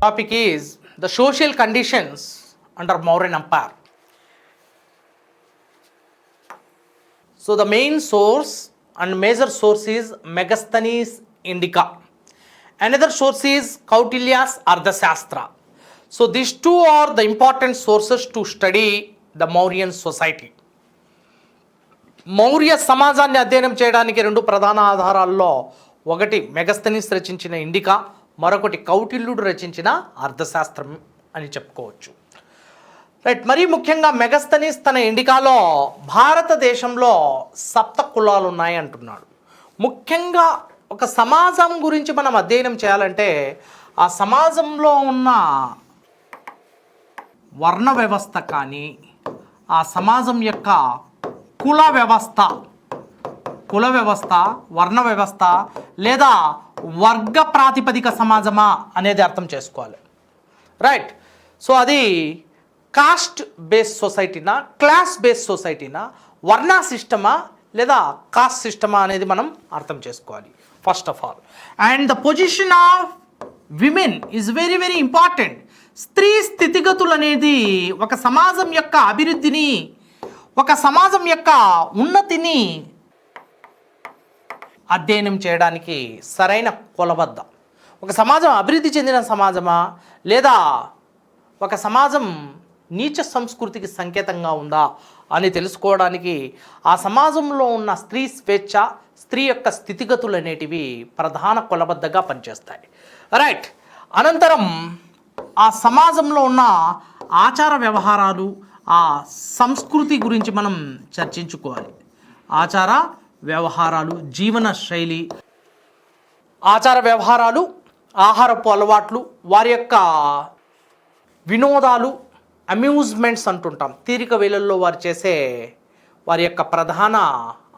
Topic is the social conditions under Mauryan Empire. So the main source and major source is Megasthanese Indica. Another source is Kautilya's Arthashastra. So these two are the important sources to study the Mauryan society. Maurya సమాజాన్ని అధ్యయనం చేయడానికి రెండు ప్రధాన ఆధారాల్లో ఒకటి Megasthenes రచించిన indica, మరొకటి కౌటిల్యుడు రచించిన అర్థశాస్త్రం అని చెప్పుకోవచ్చు. రైట్. మరీ ముఖ్యంగా మెగస్థనీస్ తన ఇండికాలో భారతదేశంలో సప్త కులాలు ఉన్నాయి అంటున్నాడు. ముఖ్యంగా ఒక సమాజం గురించి మనం అధ్యయనం చేయాలంటే ఆ సమాజంలో ఉన్న వర్ణ వ్యవస్థ కానీ, ఆ సమాజం యొక్క కుల వ్యవస్థ, వర్ణ వ్యవస్థ లేదా వర్గ ప్రాతిపదిక సమాజమా అనేది అర్థం చేసుకోవాలి. రైట్. సో అది కాస్ట్ బేస్డ్ సొసైటీనా, క్లాస్ బేస్డ్ సొసైటీనా, వర్ణ సిస్టమా లేదా కాస్ట్ సిస్టమా అనేది మనం అర్థం చేసుకోవాలి first of all. And the position of women is very very important. స్త్రీ స్థితిగతులు అనేది ఒక సమాజం యొక్క అభివృద్ధిని, ఒక సమాజం యొక్క ఉన్నతిని అధ్యయనం చేయడానికి సరైన కొలబద్ద. ఒక సమాజం అభివృద్ధి చెందిన సమాజమా లేదా ఒక సమాజం నీచ సంస్కృతికి సంకేతంగా ఉందా అని తెలుసుకోవడానికి ఆ సమాజంలో ఉన్న స్త్రీ స్వేచ్ఛ, స్త్రీ యొక్క స్థితిగతులు అనేటివి ప్రధాన కొలబద్దగా పనిచేస్తాయి. రైట్. అనంతరం ఆ సమాజంలో ఉన్న ఆచార వ్యవహారాలు, ఆ సంస్కృతి గురించి మనం చర్చించుకోవాలి. ఆచార వ్యవహారాలు, జీవన శైలి, ఆచార వ్యవహారాలు, ఆహారపు అలవాట్లు, వారి యొక్క వినోదాలు, అమ్యూజ్మెంట్స్ అంటుంటాం, తీరిక వేళల్లో వారు చేసే వారి యొక్క ప్రధాన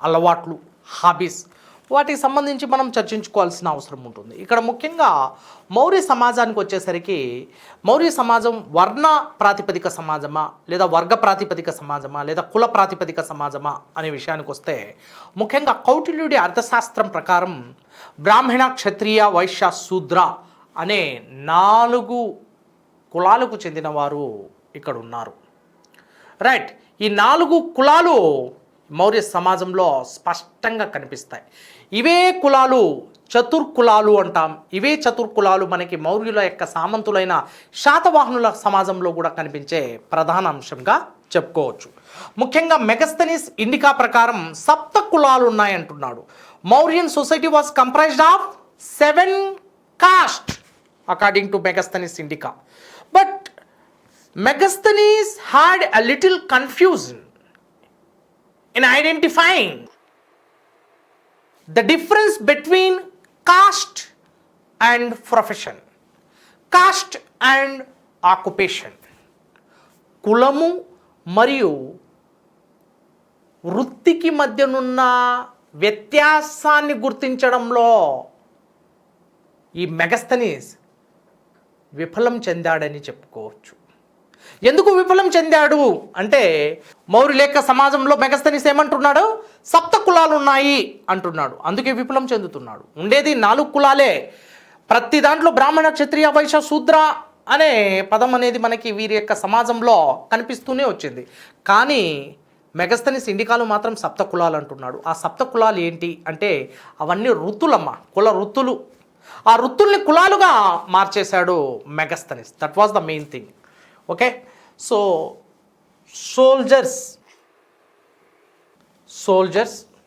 అలవాట్లు, హాబీస్, వాటికి సంబంధించి మనం చర్చించుకోవాల్సిన అవసరం ఉంటుంది. ఇక్కడ ముఖ్యంగా మౌర్య సమాజానికి వచ్చేసరికి మౌర్య సమాజం వర్ణ ప్రాతిపదిక సమాజమా లేదా వర్గ ప్రాతిపదిక సమాజమా లేదా కుల ప్రాతిపదిక సమాజమా అనే విషయానికి వస్తే ముఖ్యంగా కౌటిల్యుడి అర్థశాస్త్రం ప్రకారం బ్రాహ్మణ, క్షత్రియ, వైశ్య, శూద్ర అనే 4 కులాలకు చెందిన వారు ఇక్కడ ఉన్నారు. రైట్. ఈ 4 కులాలు మౌర్య సమాజంలో స్పష్టంగా కనిపిస్తాయి. ఇవే కులాలు చతుర్కులాలు అంటాం. ఇవే చతుర్కులాలు మనకి మౌర్యుల యొక్క సామంతులైన శాతవాహనుల సమాజంలో కూడా కనిపించే ప్రధాన అంశంగా చెప్పుకోవచ్చు. ముఖ్యంగా మెగస్థనీస్ ఇండికా ప్రకారం సప్త కులాలు ఉన్నాయంటున్నాడు. Mauryan society was comprised of 7 caste according to Megasthenes Indica. But Megasthanes had a little confusion in identifying the difference between caste and profession, caste and occupation. కులము మరియు వృత్తికి మధ్యనున్న వ్యత్యాసాన్ని గుర్తించడంలో ఈ మెగస్థనీస్ విఫలం చెందాడని చెప్పుకోవచ్చు. ఎందుకు విఫలం చెందాడు అంటే మౌర్యులేక సమాజంలో మెగస్థనీస్ ఏమంటున్నాడు? సప్త కులాలు ఉన్నాయి అంటున్నాడు. అందుకే విఫలం చెందుతున్నాడు. ఉండేది 4 కులాలే. ప్రతి దాంట్లో బ్రాహ్మణ, క్షత్రియ, వైశ్య, శూద్ర అనే పదం అనేది మనకి వీరి యొక్క సమాజంలో కనిపిస్తూనే వచ్చింది. కానీ మెగస్థనీస్ ఇండికాలో మాత్రం సప్త కులాలు అంటున్నాడు. ఆ సప్త కులాలు ఏంటి అంటే అవన్నీ వృత్తులమ్మ, కుల వృత్తులు. ఆ వృత్తుల్ని కులాలుగా మార్చేశాడు Megasthenes. That was the main thing. Okay. So soldiers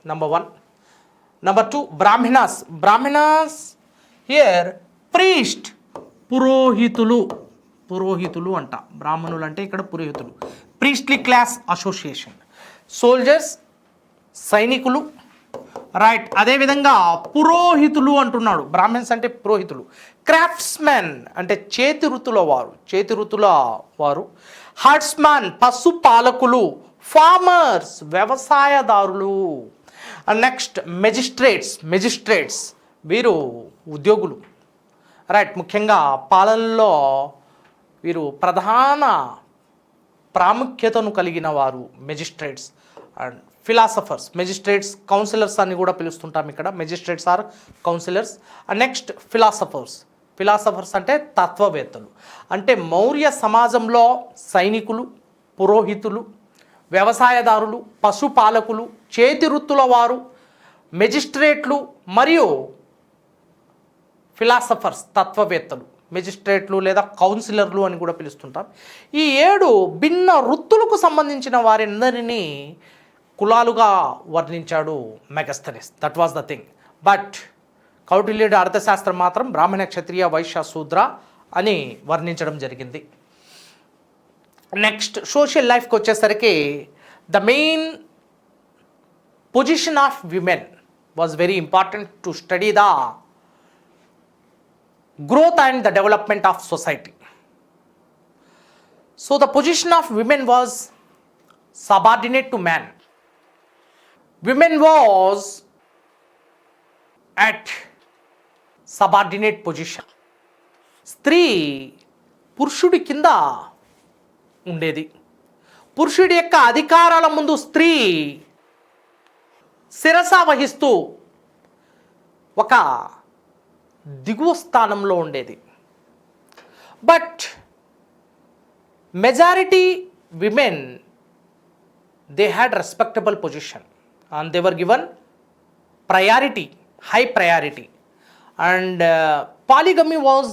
number 1. Number 2, Brahmanas here priest, పురోహితులు అంట. బ్రాహ్మణులు అంటే ఇక్కడ పురోహితులు. Priestly class association. సోల్జర్స్ సైనికులు. రైట్. అదేవిధంగా పురోహితులు అంటున్నాడు. బ్రాహ్మణ్స్ అంటే పురోహితులు. క్రాఫ్ట్స్మెన్ అంటే చేతి వృత్తుల వారు. హర్ట్స్మెన్ పశుపాలకులు. ఫార్మర్స్ వ్యవసాయదారులు. నెక్స్ట్ మెజిస్ట్రేట్స్ వీరు ఉద్యోగులు. రైట్. ముఖ్యంగా పాలనలో వీరు ప్రధాన ప్రాముఖ్యతను కలిగిన వారు magistrates. And philosophers, magistrates, councillors అని కూడా పిలుస్తుంటాం ఇక్కడ. Magistrates or councillors. And next philosophers, philosophers అంటే తత్వవేత్తలు. అంటే మౌర్య సమాజంలో సైనికులు, పురోహితులు, వ్యవసాయదారులు, పశుపాలకులు, చేతి వృత్తుల వారు, మెజిస్ట్రేట్లు మరియు ఫిలాసఫర్స్ తత్వవేత్తలు, మెజిస్ట్రేట్లు లేదా కౌన్సిలర్లు అని కూడా పిలుస్తుంటాం. ఈ 7 భిన్న వృత్తులకు సంబంధించిన వారందరినీ కులాలుగా వర్ణించాడు Megasthenes. That was the thing. But కౌటిల్యుడి అర్థశాస్త్రం మాత్రం బ్రాహ్మణ, క్షత్రియ, వైశ్య, శూద్ర అని వర్ణించడం జరిగింది. నెక్స్ట్ సోషల్ లైఫ్కి వచ్చేసరికి the main position of women was very important to study the growth and the development of society. So the position of women was subordinate to man. Women was at subordinate position. స్త్రీ పురుషుడి కింద ఉండేది. పురుషుడి యొక్క అధికారాల ముందు స్త్రీ శిరస వహిస్తూ ఒక దిగువ స్థానంలో ఉండేది. But majority women they had respectable position and they were given priority, high priority. And polygamy was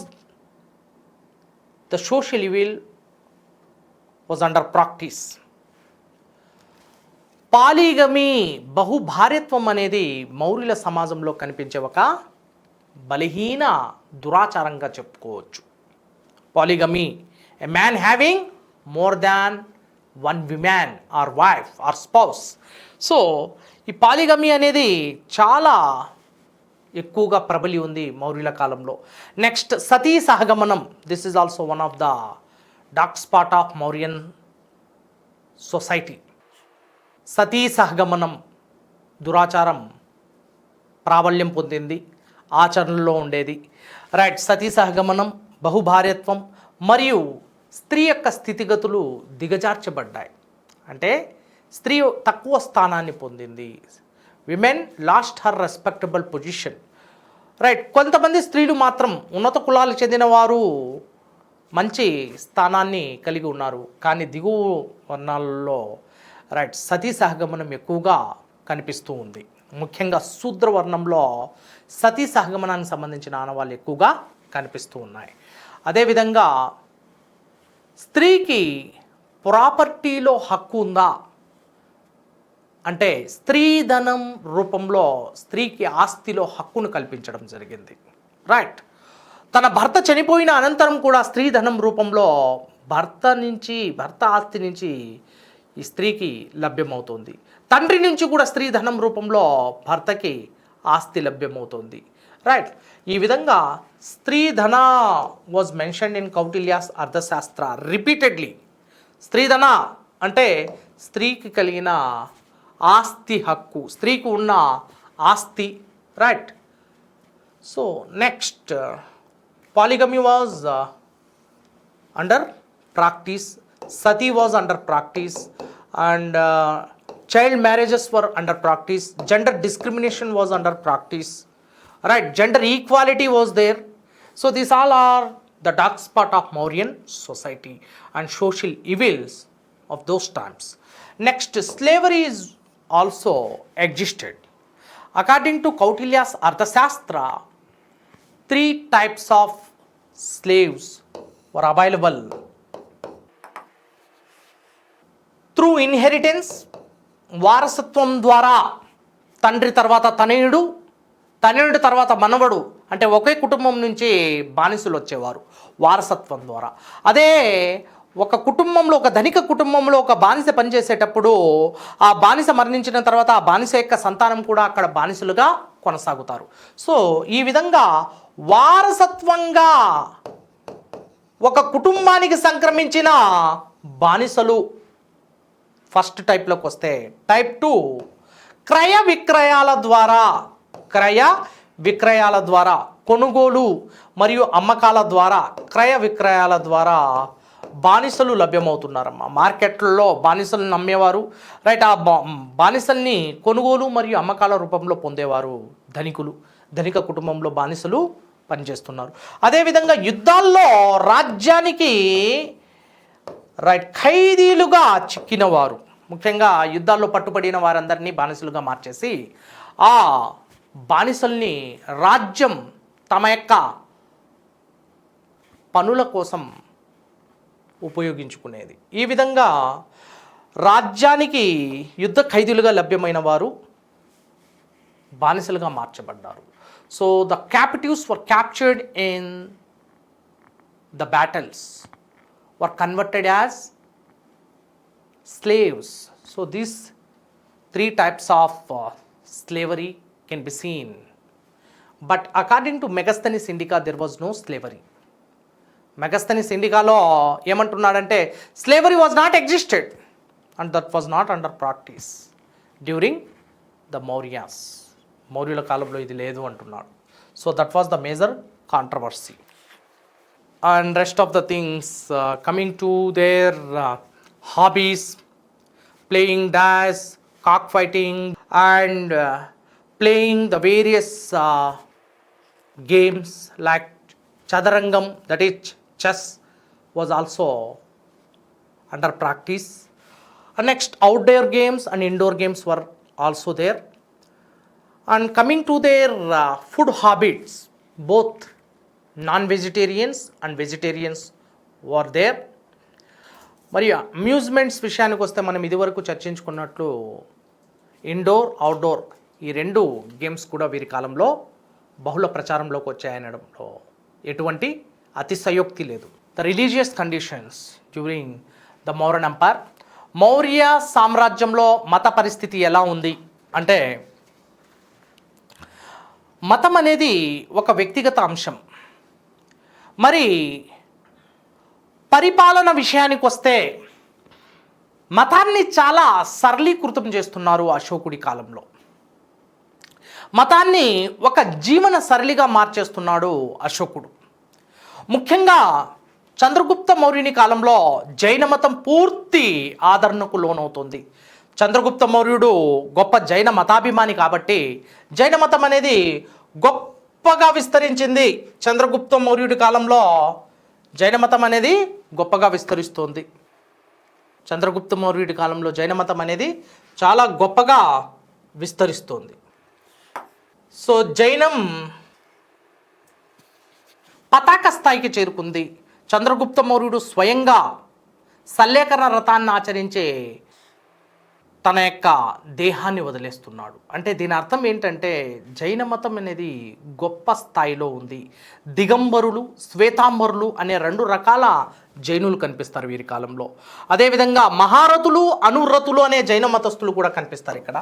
the social evil was under practice. Polygamy, బహుభార్యత్వం అనేది మౌర్యుల సమాజంలో కనిపించే ఒక బలహీన దురాచారంగా చెప్పుకోవచ్చు. Polygamy, a man having more than 1 women or wife or spouse. So ఈ పాలిగమీ అనేది చాలా ఎక్కువగా ప్రబలి ఉంది మౌర్యుల కాలంలో. నెక్స్ట్ సతీ సహగమనం. This is also one of the dark spot of Mauryan society. Sati సహగమనం దురాచారం ప్రాబల్యం పొందింది, ఆచరణలో ఉండేది. రైట్. సతీ సహగమనం, బహుభార్యత్వం మరియు స్త్రీ యొక్క స్థితిగతులు దిగజార్చబడ్డాయి. అంటే స్త్రీ తక్కువ స్థానాన్ని పొందింది. Women lost her respectable position. Right. కొంతమంది స్త్రీలు మాత్రం ఉన్నత కులాలకు చెందిన వారు మంచి స్థానాన్ని కలిగి ఉన్నారు. కానీ దిగువ వర్ణాలలో రైట్ సతీ సహగమనం ఎక్కువగా కనిపిస్తూ ఉంది. ముఖ్యంగా శూద్రవర్ణంలో సతీ సహగమనానికి సంబంధించిన ఆనవాళ్ళు ఎక్కువగా కనిపిస్తూ ఉన్నాయి. అదేవిధంగా స్త్రీకి ప్రాపర్టీలో హక్కు ఉందా అంటే స్త్రీధనం రూపంలో స్త్రీకి ఆస్తిలో హక్కును కల్పించడం జరిగింది. రైట్. తన భర్త చనిపోయిన అనంతరం కూడా స్త్రీధనం రూపంలో భర్త ఆస్తి నుంచి ఈ స్త్రీకి లభ్యమవుతుంది. తండ్రి నుంచి కూడా స్త్రీధనం రూపంలో భర్తకి ఆస్తి లభ్యమవుతుంది. రైట్. ఈ విధంగా స్త్రీధన వాజ్ మెన్షన్డ్ ఇన్ కౌటిల్యాస్ అర్థశాస్త్ర రిపీటెడ్లీ. స్త్రీధన అంటే స్త్రీకి కలిగిన ఆస్తి హక్కు, స్త్రీకి ఉన్న ఆస్తి. Right. So next polygamy was under practice, sati was under practice, and child marriages were under practice, gender discrimination was under practice, right, gender equality was there. So these all are the dark spot of Mauryan society and social evils of those times. Next, slavery is also existed. According to Kautilya's Arthashastra, 3 types of slaves were available. Through inheritance, వారసత్వం ద్వారా తండ్రి తర్వాత తనయుడు, తనయుడి తర్వాత మనవడు, అంటే ఒకే కుటుంబం నుంచి బానిసలు వచ్చేవారు వారసత్వం ద్వారా. అదే ఒక కుటుంబంలో, ఒక ధనిక కుటుంబంలో ఒక బానిస పనిచేసేటప్పుడు ఆ బానిస మరణించిన తర్వాత ఆ బానిస యొక్క సంతానం కూడా అక్కడ బానిసలుగా కొనసాగుతారు. సో ఈ విధంగా వారసత్వంగా ఒక కుటుంబానికి సంక్రమించిన బానిసలు ఫస్ట్ టైప్లోకి వస్తే. టైప్ 2 క్రయ విక్రయాల ద్వారా కొనుగోలు మరియు అమ్మకాల ద్వారా, క్రయ విక్రయాల ద్వారా బానిసలు లభ్యమవుతున్నారమ్మా. మార్కెట్లలో బానిసలను నమ్మేవారు. రైట్. ఆ బానిసల్ని కొనుగోలు మరియు అమ్మకాల రూపంలో పొందేవారు ధనికులు. ధనిక కుటుంబంలో బానిసలు పనిచేస్తున్నారు. అదేవిధంగా యుద్ధాల్లో రాజ్యానికి ఖైదీలుగా చిక్కినవారు, ముఖ్యంగా యుద్ధాల్లో పట్టుబడిన వారందరినీ బానిసలుగా మార్చేసి ఆ బానిసల్ని రాజ్యం తమ యొక్క పనుల కోసం ఉపయోగించుకునేది. ఈ విధంగా రాజ్యానికి యుద్ధ ఖైదీలుగా లభ్యమైన వారు బానిసలుగా మార్చబడ్డారు. So the captives were captured in the battles were converted as slaves. So these three types of slavery can be seen. But according to Megasthanese Indica, there was no slavery. Megasthanese Indica lo ఏమంటున్నాడంటే slavery was not existed and that was not under practice during the Mauryas. మౌర్యుల కాలంలో ఇది లేదు అంటున్నాడు. So that was the major controversy. And rest of the things coming to their hobbies, playing dice, cockfighting, and playing the various games like chadarangam, that is chess, was also under practice. And next, outdoor games and indoor games were also there. And coming to their food habits, both non-vegetarians and vegetarians were there. మరియు amusements విషయానికి వస్తే మనం ఇదివరకు చర్చించుకున్నట్లు indoor outdoor ఈ రెండు games కూడా వీరి కాలంలో బహుళ ప్రచారంలోకి వచ్చాయనడంలో ఎటువంటి అతిశయోక్తి లేదు. The religious conditions during the Mauryan empire, Maurya సామ్రాజ్యంలో మత పరిస్థితి ఎలా ఉంది అంటే, మతం అనేది ఒక వ్యక్తిగత అంశం. మరి పరిపాలన విషయానికి వస్తే మతాన్ని చాలా సరళీకృతం చేస్తున్నారు అశోకుడి కాలంలో. మతాన్ని ఒక జీవన సరళిగా మార్చేస్తున్నాడు అశోకుడు. ముఖ్యంగా చంద్రగుప్త మౌర్యుని కాలంలో జైన మతం పూర్తి ఆదరణకు లోనవుతుంది. చంద్రగుప్త మౌర్యుడు గొప్ప జైన మతాభిమాని కాబట్టి జైన మతం అనేది గొప్పగా విస్తరించింది. చంద్రగుప్త మౌర్యుడి కాలంలో జైన మతం అనేది గొప్పగా విస్తరిస్తోంది. చంద్రగుప్త మౌర్యుడి కాలంలో జైన మతం అనేది చాలా గొప్పగా విస్తరిస్తోంది. సో జైనం పతాక స్థాయికి చేరుకుంది. చంద్రగుప్త మౌర్యుడు స్వయంగా సల్లేఖన వ్రతాన్ని ఆచరించే తన యొక్క దేహాన్ని వదిలేస్తున్నాడు. అంటే దీని అర్థం ఏంటంటే జైన మతం అనేది గొప్ప స్థాయిలో ఉంది. దిగంబరులు, శ్వేతాంబరులు అనే రెండు రకాల జైనులు కనిపిస్తారు వీరి కాలంలో. అదేవిధంగా మహారథులు, అనురతులు అనే జైన మతస్థులు కూడా కనిపిస్తారు ఇక్కడ.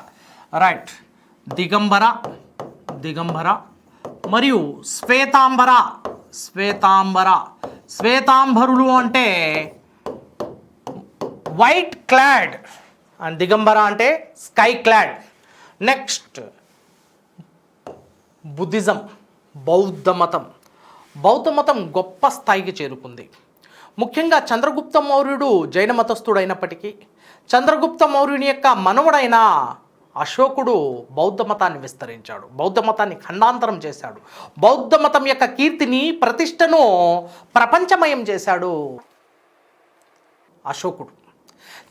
రైట్, దిగంబర మరియు శ్వేతాంబరులు అంటే వైట్ క్లాడ్ అండ్ దిగంబర అంటే స్కై క్లాడ్. నెక్స్ట్ బుద్ధిజం, బౌద్ధ మతం గొప్ప స్థాయికి చేరుకుంది. ముఖ్యంగా చంద్రగుప్త మౌర్యుడు జైన మతస్థుడైనప్పటికీ చంద్రగుప్త మౌర్యుని యొక్క మనవడైన అశోకుడు బౌద్ధ మతాన్ని విస్తరించాడు, బౌద్ధ మతాన్ని ఖండాంతరం చేశాడు, బౌద్ధ మతం యొక్క కీర్తిని, ప్రతిష్టను ప్రపంచమయం చేశాడు అశోకుడు.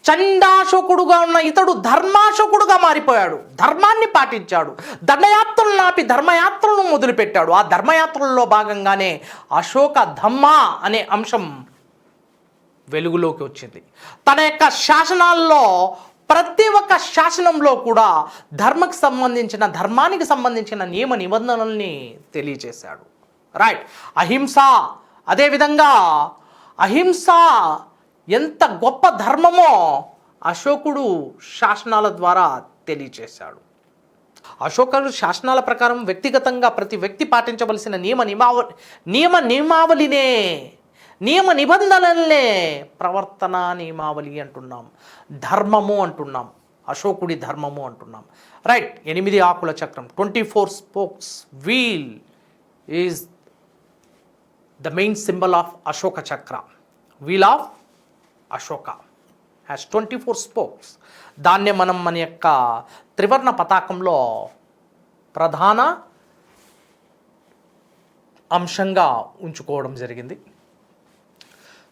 చండాశోకుడుగా ఉన్న ఇతడు ధర్మాశోకుడుగా మారిపోయాడు. ధర్మాన్ని పాటించాడు, దండయాత్రలను ఆపి ధర్మయాత్రలను మొదలుపెట్టాడు. ఆ ధర్మయాత్రలలో భాగంగానే అశోక ధమ్మ అనే అంశం వెలుగులోకి వచ్చింది. తన యొక్క శాసనాల్లో ప్రతి ఒక్క శాసనంలో కూడా ధర్మానికి సంబంధించిన నియమ నిబంధనల్ని తెలియజేశాడు. రైట్, అహింస. అదేవిధంగా అహింస ఎంత గొప్ప ధర్మమో అశోకుడు శాసనాల ద్వారా తెలియచేశాడు. అశోకుడు శాసనాల ప్రకారం వ్యక్తిగతంగా ప్రతి వ్యక్తి పాటించవలసిన నియమ నిబంధనలనే ప్రవర్తన నియమావళి అంటున్నాం, ధర్మము అంటున్నాం, అశోకుడి ధర్మము అంటున్నాం. రైట్, 8 ఆకుల చక్రం, 24 spokes wheel is the main symbol of Ashoka chakra. Wheel of Ashoka has 24 spokes. దాన్నే మనం మన యొక్క త్రివర్ణ పతాకంలో ప్రధాన అంశంగా ఉంచుకోవడం జరిగింది.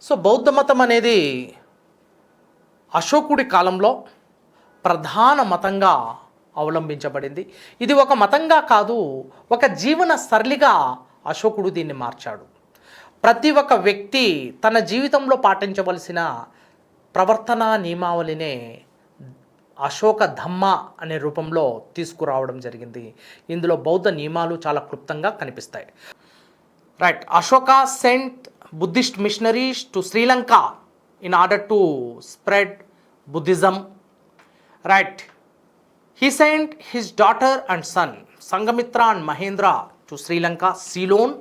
సో బౌద్ధ మతం అనేది అశోకుడి కాలంలో ప్రధాన మతంగా అవలంబించబడింది. ఇది ఒక మతంగా కాదు, ఒక జీవన సరళిగా అశోకుడు దీన్ని మార్చాడు. ప్రతి ఒక్క వ్యక్తి తన జీవితంలో పాటించవలసిన ప్రవర్తన నియమావళినే అశోక ధమ్మ అనే రూపంలో తీసుకురావడం జరిగింది. ఇందులో బౌద్ధ నియమాలు చాలా క్లుప్తంగా కనిపిస్తాయి. Right, Ashoka sent Buddhist missionaries to Sri Lanka in order to spread Buddhism. Right, he sent his daughter and son Sangamitra and Mahendra to Sri Lanka, Ceylon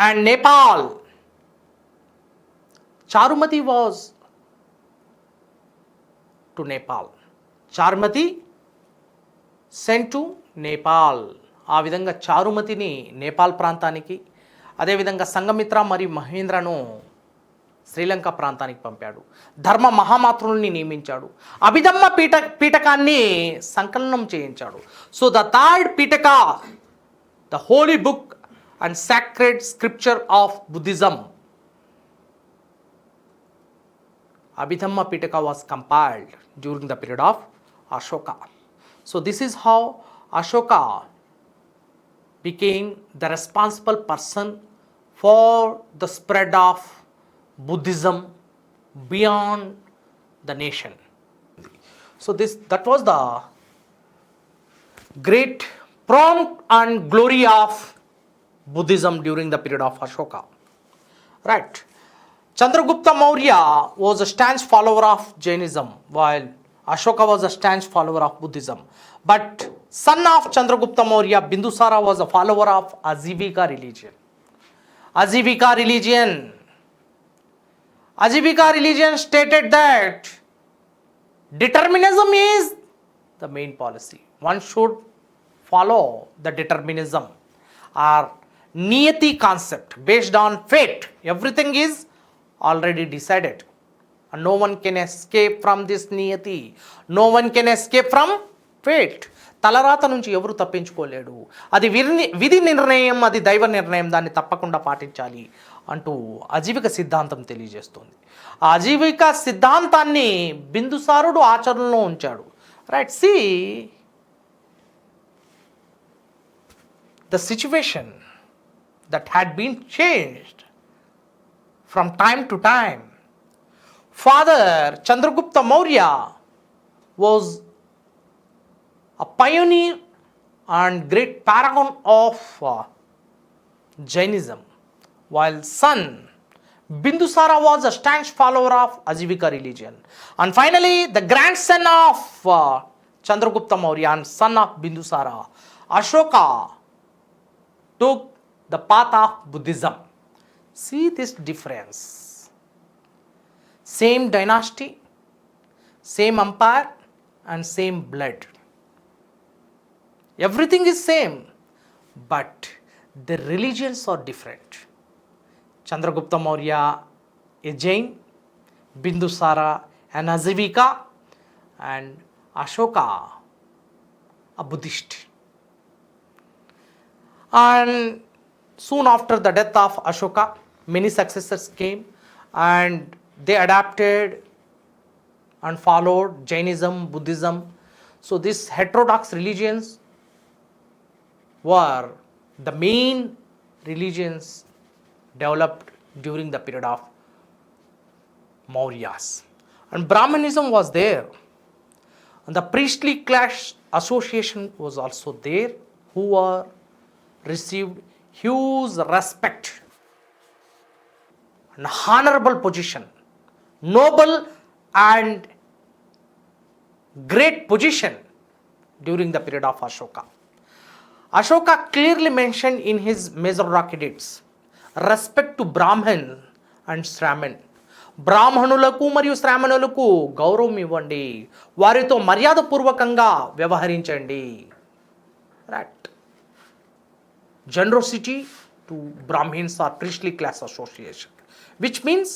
and Nepal. Charumati was to Nepal. Charumati sent to Nepal. ఆ విధంగా చారుమతిని నేపాల్ ప్రాంతానికి, అదేవిధంగా సంగమిత్ర మరియు మహేంద్రను శ్రీలంక ప్రాంతానికి పంపాడు. ధర్మ మహామాతృల్ని నియమించాడు. అభిధమ్మ పీఠకాన్ని సంకలనం చేయించాడు. So the third Pitaka, the holy book and sacred scripture of Buddhism, Abhidhamma Pitaka was compiled during the period of Ashoka. So this is how Ashoka became the responsible person for the spread of Buddhism beyond the nation. So that was the great prompt and glory of Buddhism during the period of Ashoka. Right. Chandragupta Maurya was a staunch follower of Jainism, while Ashoka was a staunch follower of Buddhism. But son of Chandragupta Maurya, Bindusara, was a follower of Ajivika religion. Ajivika religion stated that determinism is the main policy. One should follow the determinism or niyati concept based on fate. Everything is already decided and no one can escape from this niyati. No one can escape from fate. తలరాత నుంచి ఎవరు తప్పించుకోలేడు. అది విధి నిర్ణయం, అది దైవ నిర్ణయం, దాన్ని తప్పకుండా పాటించాలి అంటూ అజీవిక సిద్ధాంతం తెలియజేస్తుంది. ఆ అజీవిక సిద్ధాంతాన్ని బిందుసారుడు ఆచరణలో ఉంచాడు. Right, see the situation that had been changed from time to time. Father Chandragupta Maurya was a pioneer and great paragon of Jainism, while son Bindusara was a staunch follower of Ajivika religion. And finally, the grandson of Chandragupta Maurya and son of Bindusara, Ashoka, took the path of Buddhism. See this difference. Same dynasty, same empire, and same blood. Everything is same, but the religions are different. Chandragupta Maurya, a Jain, Bindusara, an Ajivika, and Ashoka, a Buddhist. And soon after the death of Ashoka, many successors came and they adapted and followed Jainism, Buddhism. So these heterodox religions were the main religions developed during the period of Mauryas. And Brahmanism was there. And the priestly class association was also there, who were received huge respect and honorable position, noble and great position during the period of Ashoka. Ashoka clearly mentioned in his Majorarchic edicts respect to Brahman and Shraman. బ్రాహ్మణులకు మరియు శ్రామణులకు గౌరవం ఇవ్వండి, వారితో మర్యాదపూర్వకంగా వ్యవహరించండి. Right, generosity to Brahmins or priestly class association, which means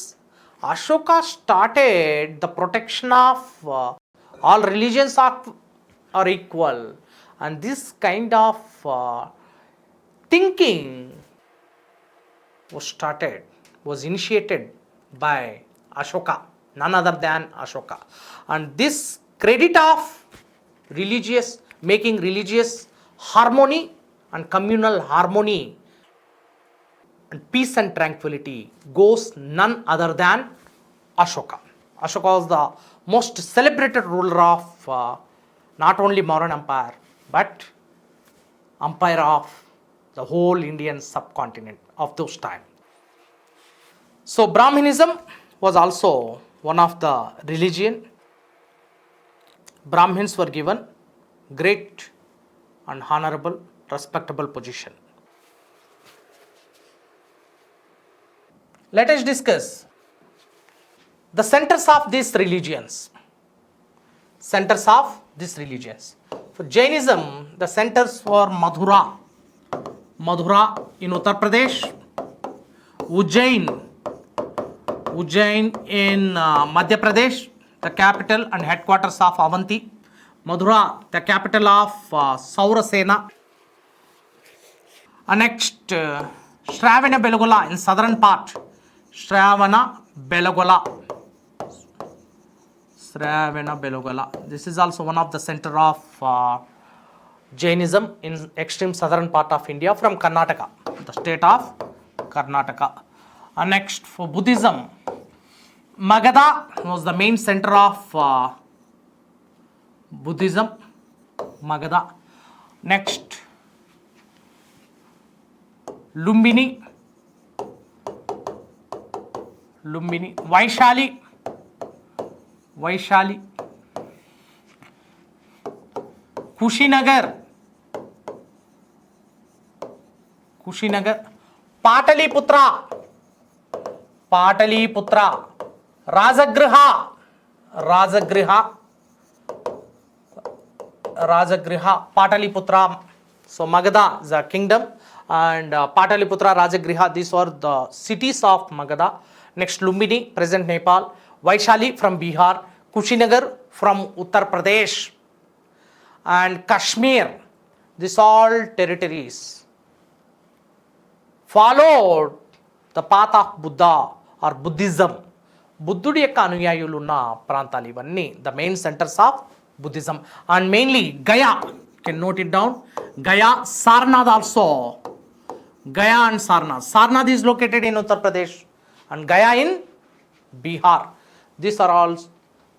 Ashoka started the protection of all religions are equal. And this kind of thinking was initiated by Ashoka, none other than Ashoka. And this credit of making religious harmony and communal harmony and peace and tranquility goes none other than Ashoka. Ashoka was the most celebrated ruler of not only Mauryan Empire but empire of the whole Indian subcontinent of those times. So Brahmanism was also one of the religion. Brahmins were given great and honorable, respectable position. Let us discuss the centers of these religions. Centers of these religions. For Jainism, the centers were Mathura in Uttar Pradesh, Ujjain in Madhya Pradesh, the capital and headquarters of Avanti. Mathura, the capital of Saurasena. And next, Shravana Belogola in southern part. Shravana Belogola. This is also one of the center of Jainism in extreme southern part of India from Karnataka, the state of Karnataka. And next, for Buddhism, Magadha was the main center of Buddhism. Magadha. Next, Lumbini, Vaishali, Kushinagar, Pataliputra, Rajagriha, Pataliputra. So Magadha is a kingdom, and Pataliputra, Rajagriha, these were the cities of Magadha. Next, Lumbini, present Nepal. Vaishali from Bihar. Kushinagar from Uttar Pradesh. And Kashmir. These all territories followed the path of Buddha or Buddhism. బుద్ధుడి యొక్క అనుయాయులు ఉన్న ప్రాంతాలు ఇవన్నీ the main centres of Buddhism. And mainly Gaya, can note it down, Gaya, Sarnath also. Gaya and Sarnath. Sarnath is located in Uttar Pradesh and Gaya in Bihar. These are all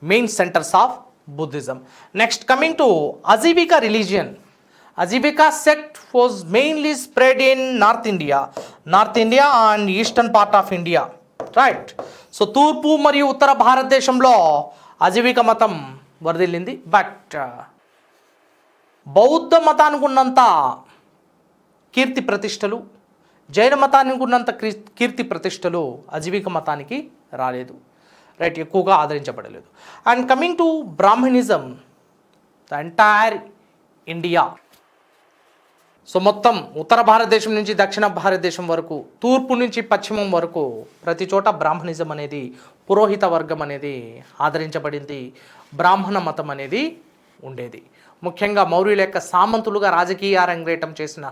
main centres of Buddhism. Next, coming to Ajivika religion. Ajivika sect was mainly spread in North India and eastern part of India. Right. So, తూర్పు మరియు ఉత్తర భారతదేశంలో అజీవిక మతం వరదిల్లింది. But బౌద్ధ మతానికి ఉన్నంత కీర్తి ప్రతిష్టలు, జైన మతానికి ఉన్నంత కీర్తి ప్రతిష్టలు అజీవిక మతానికి రాలేదు. రైట్, ఎక్కువగా ఆదరించబడలేదు. And coming to Brahmanism, the entire India. So మొత్తం ఉత్తర భారతదేశం నుంచి దక్షిణ భారతదేశం వరకు, తూర్పు నుంచి పశ్చిమం వరకు ప్రతి చోట బ్రాహ్మణిజం అనేది, పురోహిత వర్గం అనేది ఆదరించబడింది. బ్రాహ్మణ మతం అనేది ఉండేది. ముఖ్యంగా మౌర్యుల యొక్క సామంతులుగా రాజకీయ అరంగేటం చేసిన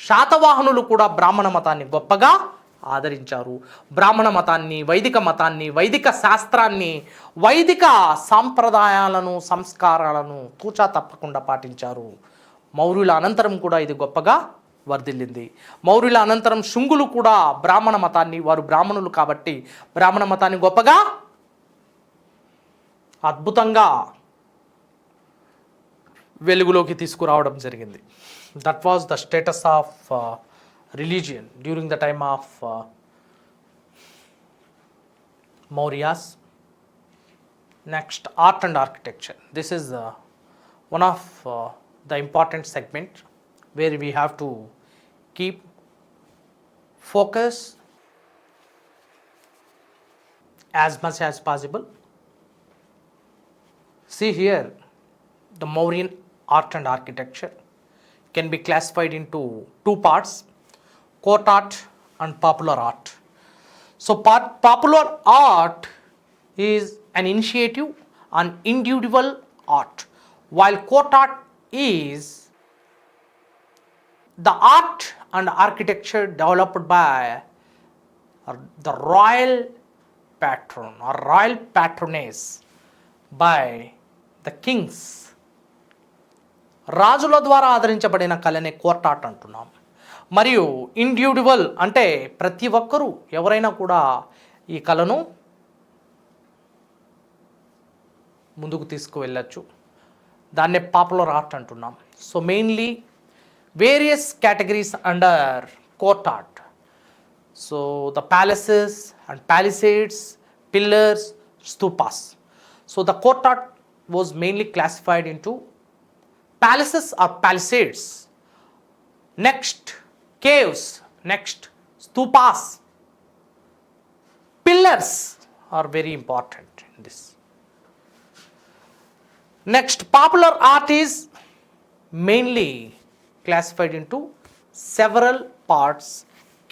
శాతవాహనులు కూడా బ్రాహ్మణ మతాన్ని గొప్పగా ఆదరించారు. బ్రాహ్మణ మతాన్ని, వైదిక మతాన్ని, వైదిక శాస్త్రాన్ని, వైదిక సాంప్రదాయాలను, సంస్కారాలను తూచా తప్పకుండా పాటించారు. మౌర్యుల అనంతరం కూడా ఇది గొప్పగా వర్ధిల్లింది. మౌర్యుల అనంతరం శుంగులు కూడా బ్రాహ్మణ మతాన్ని, వారు బ్రాహ్మణులు కాబట్టి బ్రాహ్మణ మతాన్ని గొప్పగా అద్భుతంగా వెలుగులోకి తీసుకురావడం జరిగింది. That was the status of religion during the time of Mauryas. Next, art and architecture. This is one of the important segment where we have to keep focus as much as possible. See here, the Mauryan art and architecture can be classified into two parts: court art and popular art. So popular art is an initiative and individual art, while court art is the art and architecture developed by or the royal patron or royal patronage by the kings. రాజుల ద్వారా ఆదరించబడిన కళనే court art అంటున్నాం. మరియు individual అంటే ప్రతి ఒక్కరూ ఎవరైనా కూడా ఈ కళను ముందుకు తీసుకువెళ్ళచ్చు. దాన్నే పాపులర్ ఆర్ట్ అంటున్నాం. So mainly various categories under court art. So the palaces and palisades, pillars, stupas. So the court art was mainly classified into palaces or palisades, next caves, next stupas. Pillars are very important in this. Next, popular art is mainly classified into several parts: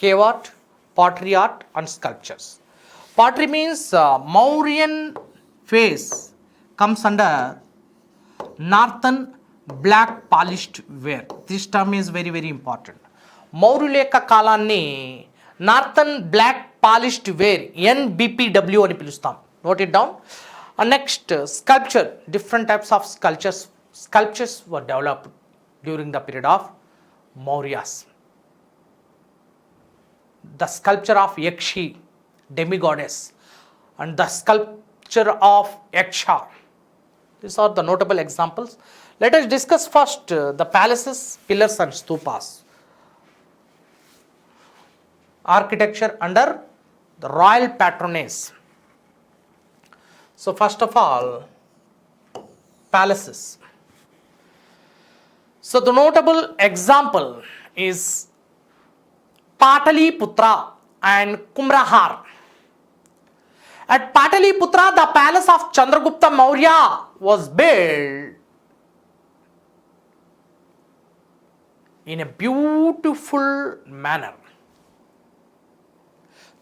cave art, pottery art, and sculptures. Pottery means Mauryan phase comes under northern black polished ware. This term is very very important. మౌర్యుల యొక్క కాలాన్ని northern black polished ware NBPW అని పిలుస్తాం. Note it down. Next sculpture. Different types of sculptures were developed during the period of Mauryas. The sculpture of Yakshi, demigoddess, and the sculpture of Yaksha. These are the notable examples. Let us discuss first the palaces, pillars, and stupas. Architecture under the royal patronage. So first of all, palaces. So the notable example is Pataliputra and Kumrahar. At Pataliputra, the palace of Chandragupta Maurya was built in a beautiful manner.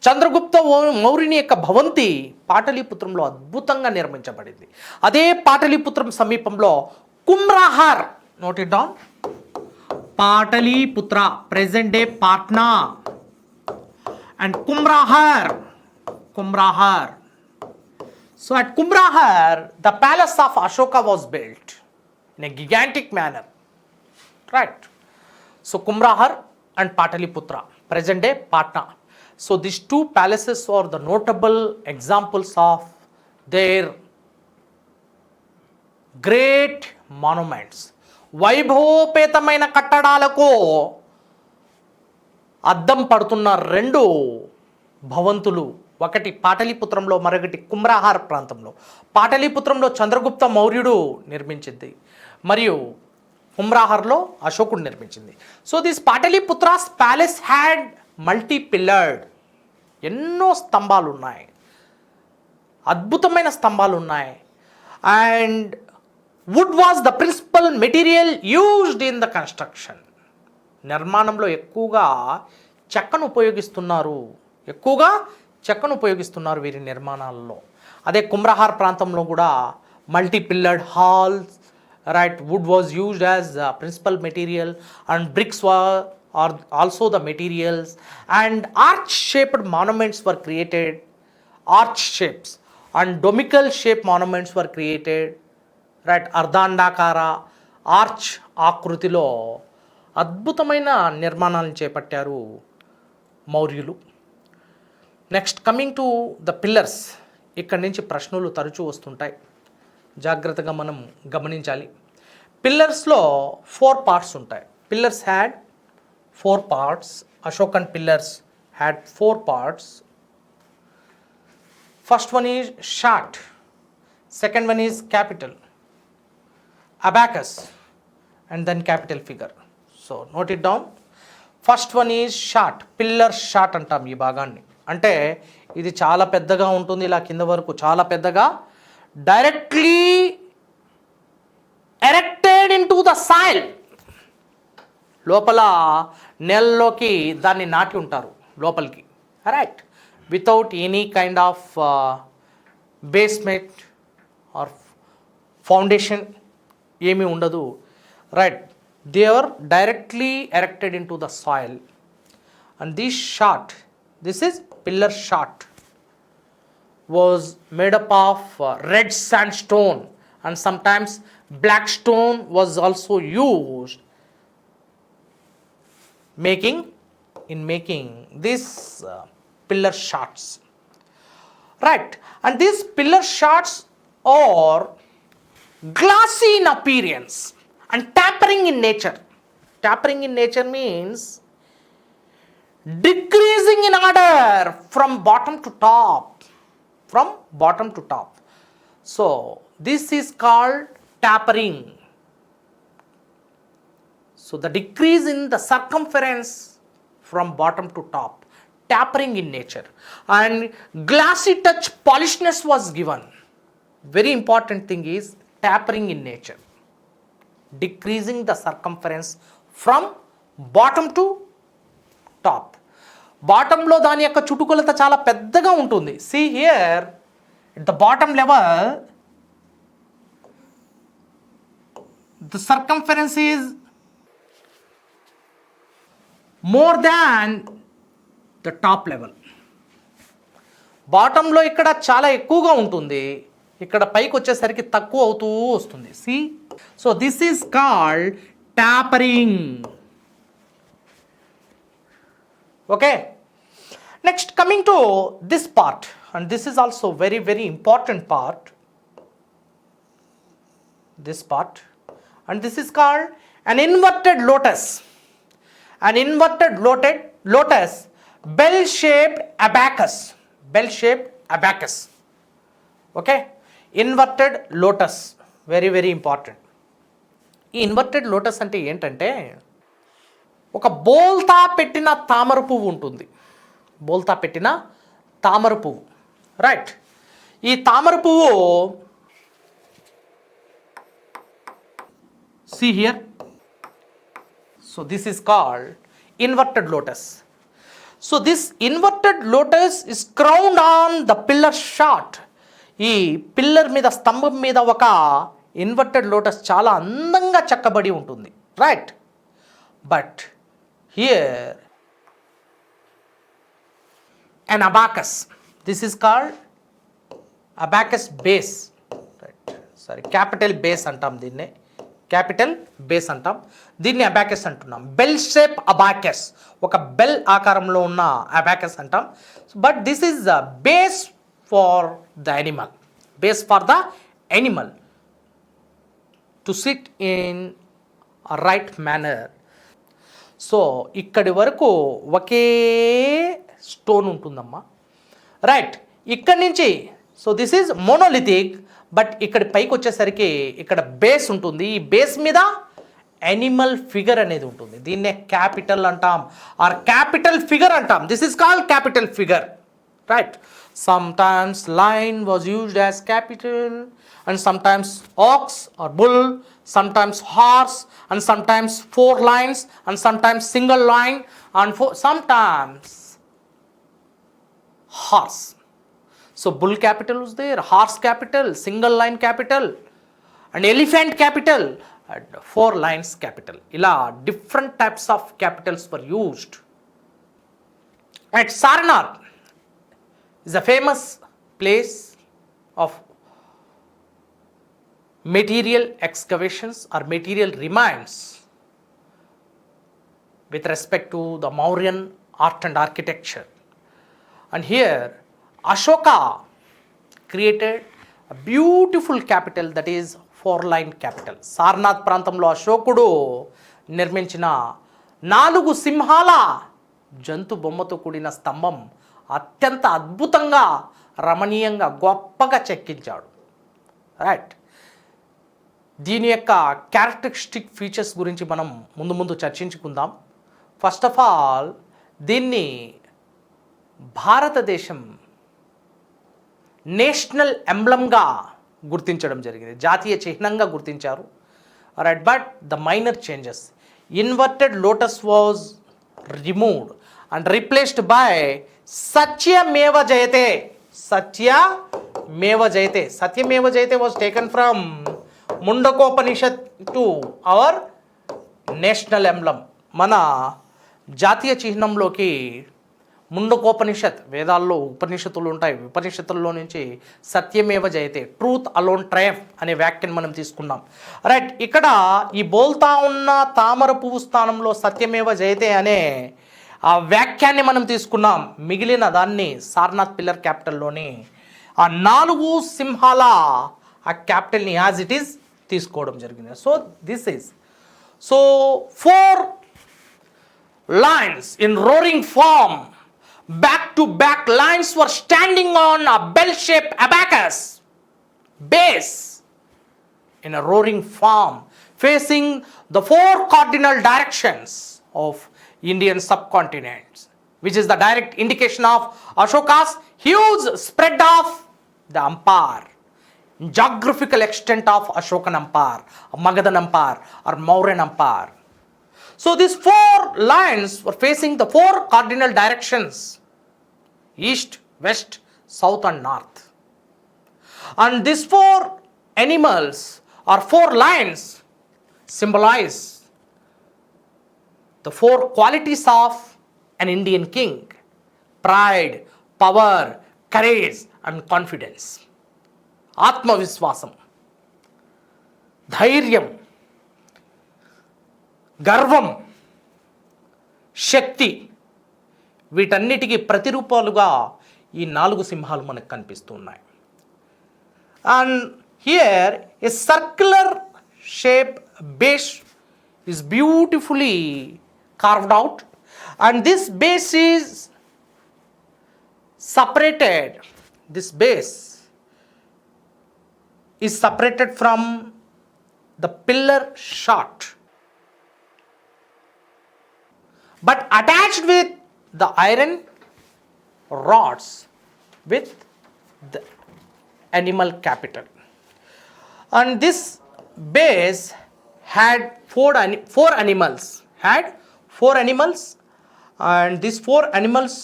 Chandragupta మౌర్యుని యొక్క భవంతి పాటలీపుత్రంలో అద్భుతంగా నిర్మించబడింది. అదే పాటలీపుత్రం సమీపంలో Kumrahar, note it down, Pataliputra, present day Patna, and Kumrahar. So at Kumrahar, the palace of Ashoka was built in a gigantic manner, right? So Kumrahar and Pataliputra, present day Patna. So these two palaces are the notable examples of their great monuments. వైభవోపేతమైన కట్టడాలకు అద్దం పడుతున్న రెండు భవంతులు, ఒకటి పాటలీపుత్రంలో, మరొకటి కుమ్రాహార్ ప్రాంతంలో. పాటలీపుత్రంలో చంద్రగుప్త మౌర్యుడు నిర్మించింది, మరియు కుమ్రాహార్లో అశోకుడు నిర్మించింది. So this Pataliputra's palace had multi pillared, ఎన్నో స్తంభాలు ఉన్నాయి, అద్భుతమైన స్తంభాలు ఉన్నాయి. And wood was the principal material used in the construction. నిర్మాణంలో ఎక్కువగా చెక్కను ఉపయోగిస్తున్నారు వీరి నిర్మాణాలలో. అదే కుమ్రహార్ ప్రాంతంలో కూడా multi pillared halls, right, wood was used as principal material and bricks are also the materials. And arch shaped monuments were created, arch shapes and domical shape monuments were created, right. అర్ధాండాకార arch ఆకృతిలో అద్భుతమైన నిర్మాణాలను చేపట్టారు మౌర్యులు. Next coming to the pillars. ఇక్కడి నుంచి ప్రశ్నలు తరచూ వస్తుంటాయి, జాగ్రత్తగా మనం గమనించాలి. పిల్లర్స్లో 4 parts ఉంటాయి. Pillars had 4 parts. Ashokan pillars had 4 parts. First one is short, second one is capital, abacus, and then capital figure. So note it down. First one is short, pillar short అంటాం ఈ భాగాన్ని. అంటే ఇది చాలా పెద్దగా ఉంటుంది, ఇలా కింద వరకు చాలా పెద్దగా, directly erected into the soil. లోపల నెలలోకి దాన్ని నాటి ఉంటారు లోపలికి, right, without any kind of basement or foundation ఏమీ ఉండదు, right. They are directly erected into the soil. And this short This is pillar shot. Was made up of red sandstone, and sometimes black stone was also used making these pillar shots, right? And these pillar shots are glassy in appearance and tapering in nature. Tapering in nature means decreasing in order from bottom to top. So this is called tapering. So the decrease in the circumference from bottom to top, tapering in nature, and glassy touch polishness was given. Very important thing is tapering in nature, decreasing the circumference from bottom to top. బాటంలో దాని యొక్క చుట్టుకొలత చాలా పెద్దగా ఉంటుంది. See here at the bottom level the circumference is more than the top level. బాటంలో ఇక్కడ చాలా ఎక్కువగా ఉంటుంది, ఇక్కడ పైకి వచ్చేసరికి తక్కువ అవుతూ వస్తుంది. See, so this is called tapering. Okay, next coming to this part, and this is also very very important part, this part, and this is called an inverted lotus. An inverted lotus, bell shaped abacus. Okay, inverted lotus, very very important. ఈ inverted lotus అంటే ఏంటంటే ఒక బోల్తా పెట్టిన తామర పువ్వు ఉంటుంది. బోల్తా పెట్టిన తామర పువ్వు, రైట్? ఈ తామర పువ్వు see here, so this is called inverted lotus. So this inverted lotus is crowned on the pillar shot. ఈ పిల్లర్ మీద, స్తంభం మీద ఒక ఇన్వర్టెడ్ లోటస్ చాలా అందంగా చెక్కబడి ఉంటుంది, right? But here an abacus, this is called abacus base, right? Sorry, capital base అంటాం దీన్నే, క్యాపిటల్ బేస్ అంటాం దీన్ని. అబాకస్ అంటున్నాం. బెల్ షేప్ అబాకస్, ఒక బెల్ ఆకారంలో ఉన్న అబాకస్ అంటాం. But this is the base for the Animal, base for the Animal to SIT in right manner. So ఇక్కడి వరకు ఒకే స్టోన్ ఉంటుందమ్మా, రైట్? ఇక్కడి నుంచి, so this is monolithic, but ఇక్కడ పైకి వచ్చేసరికి ఇక్కడ బేస్ ఉంటుంది. ఈ బేస్ మీద ఎనిమల్ ఫిగర్ అనేది ఉంటుంది. దీన్నే క్యాపిటల్ అంటాం ఆర్ క్యాపిటల్ ఫిగర్ అంటాం. This is called capital figure, right? Sometimes lion was used as capital, and sometimes ox or bull, sometimes horse, and sometimes 4 lines, and sometimes single line, and sometimes horse. So bull capital was there, horse capital, single line capital, and elephant capital, and 4 lines capital. Ila different types of capitals were used. At Sarnath is a famous place of material excavations or material remains with respect to the Mauryan art and architecture. And here Ashoka created a beautiful capital, that is 4-line capital. Sarnath ప్రాంతంలో అశోకుడు నిర్మించిన 4 సింహాల జంతు బొమ్మతో కూడిన స్తంభం అత్యంత అద్భుతంగా, రమణీయంగా, గొప్పగా చెక్కించాడు, రైట్? దీని యొక్క క్యారెక్టరిస్టిక్ ఫీచర్స్ గురించి మనం ముందు చర్చించుకుందాం. ఫస్ట్ ఆఫ్ ఆల్, దీన్ని భారతదేశం నేషనల్ ఎంబ్లమ్గా గుర్తించడం జరిగింది, జాతీయ చిహ్నంగా గుర్తించారు, right? But the minor changes, inverted lotus was removed and replaced by Satyameva Jayate. Satyameva Jayate. Satyameva Jayate was taken from Mundakopanishad to our national emblem. మన జాతీయ చిహ్నంలోకి ముండకోపనిషత్, వేదాల్లో ఉపనిషత్తులు ఉంటాయి, ఉపనిషత్తుల్లో నుంచి సత్యమేవ జయతే, ట్రూత్ అలోన్ ట్రయంఫ్ అనే వ్యాఖ్యను మనం తీసుకున్నాం. రైట్, ఇక్కడ ఈ బోల్తా ఉన్న తామర పువ్వు స్థానంలో సత్యమేవ జయతే అనే ఆ వ్యాఖ్యాన్ని మనం తీసుకున్నాం. మిగిలిన దాన్ని సారనాథ్ పిల్లర్ క్యాపిటల్లోని ఆ 4 సింహాల ఆ క్యాపిటల్ని యాజ్ ఇట్ ఈస్ తీసుకోవడం జరిగింది. So this is 4 lines in roaring form, back to back lines were standing on a bell-shaped abacus base in a roaring form, facing the 4 cardinal directions of Indian subcontinent, which is the direct indication of Ashoka's huge spread of the empire, geographical extent of Ashokan Empire, Magadhan Empire or Mauryan Empire. So these 4 lines were facing the 4 cardinal directions: east, west, south and north. And these 4 animals or 4 lines symbolize the 4 qualities of an Indian king: pride, power, courage and confidence. Atmaviswasam, ధైర్యం, గర్వం, శక్తి, వీటన్నిటికీ ప్రతిరూపాలుగా ఈ 4 సింహాలు మనకు కనిపిస్తున్నాయి. And here A circular shape base is beautifully carved out, and this base is separated. This base is separated from the pillar shaft, but attached with the iron rods with the animal capital. And this base had 4 animals, and these 4 animals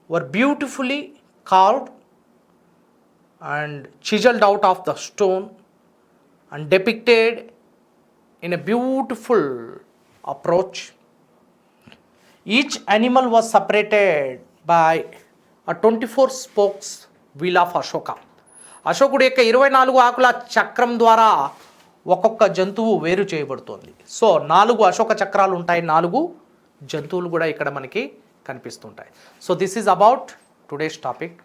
were beautifully carved and chiseled out of the stone and depicted in a beautiful approach. Each animal was separated by a 24 spokes wheel of Ashoka. అశోకుడు యొక్క 24 ఆకుల చక్రం ద్వారా ఒక్కొక్క జంతువు వేరు చేయబడుతోంది. So 4 Ashoka చక్రాలు ఉంటాయి, 4 జంతువులు కూడా ఇక్కడ మనకి కనిపిస్తుంటాయి. So this is about today's topic.